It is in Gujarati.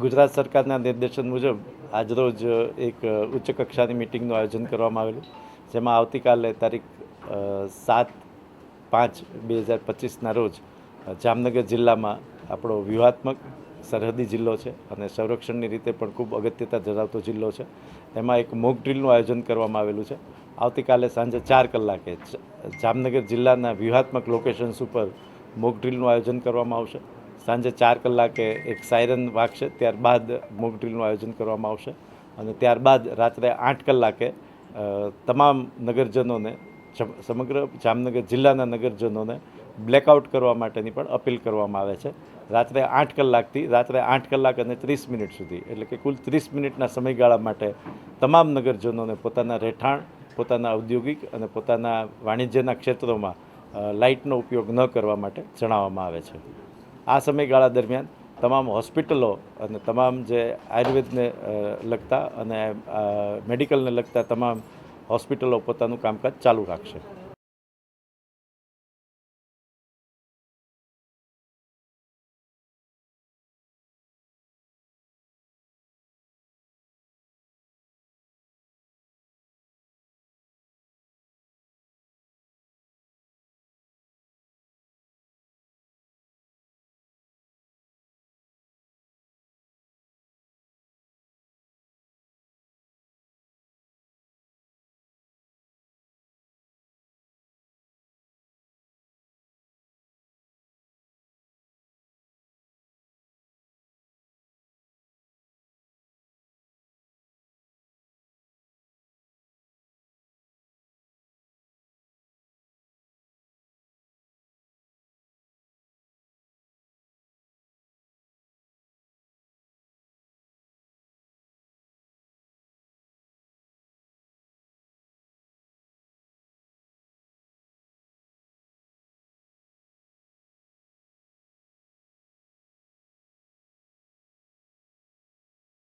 ગુજરાત સરકારના નિર્દેશન મુજબ આજરોજ એક ઉચ્ચ કક્ષાની મિટિંગનું આયોજન કરવામાં આવેલું, જેમાં આવતીકાલે તારીખ 7/5/2025ના રોજ જામનગર જિલ્લામાં આપણો વ્યૂહાત્મક સરહદી જિલ્લો છે અને સંરક્ષણની રીતે પણ ખૂબ અગત્યતા ધરાવતો જિલ્લો છે. એમાં એક મોક ડ્રીલનું આયોજન કરવામાં આવેલું છે. આવતીકાલે સાંજે 4 કલાકે જામનગર જિલ્લાના વ્યૂહાત્મક લોકેશન્સ ઉપર મોક ડ્રીલનું આયોજન કરવામાં આવશે. સાંજે 4 કલાકે એક સાયરન વાગશે, ત્યારબાદ મોક ડ્રીલનું આયોજન કરવામાં આવશે અને ત્યારબાદ રાત્રે 8 કલાકે તમામ નગરજનોને, સમગ્ર જામનગર જિલ્લાના નગરજનોને બ્લેકઆઉટ કરવા માટેની પણ અપીલ કરવામાં આવે છે. રાત્રે 8 કલાકથી રાત્રે 8 કલાક અને 30 મિનિટ સુધી, એટલે કે કુલ 30 મિનિટના સમયગાળા માટે તમામ નગરજનોને પોતાના રહેઠાણ, પોતાના ઔદ્યોગિક અને પોતાના વાણિજ્યના ક્ષેત્રોમાં લાઇટનો ઉપયોગ ન કરવા માટે જણાવવામાં આવે છે. આ સમયગાળા દરમિયાન તમામ હોસ્પિટલો અને તમામ જે આયુર્વેદને લગતા અને મેડિકલને લગતા તમામ હોસ્પિટલો પોતાનું કામકાજ ચાલુ રાખશે.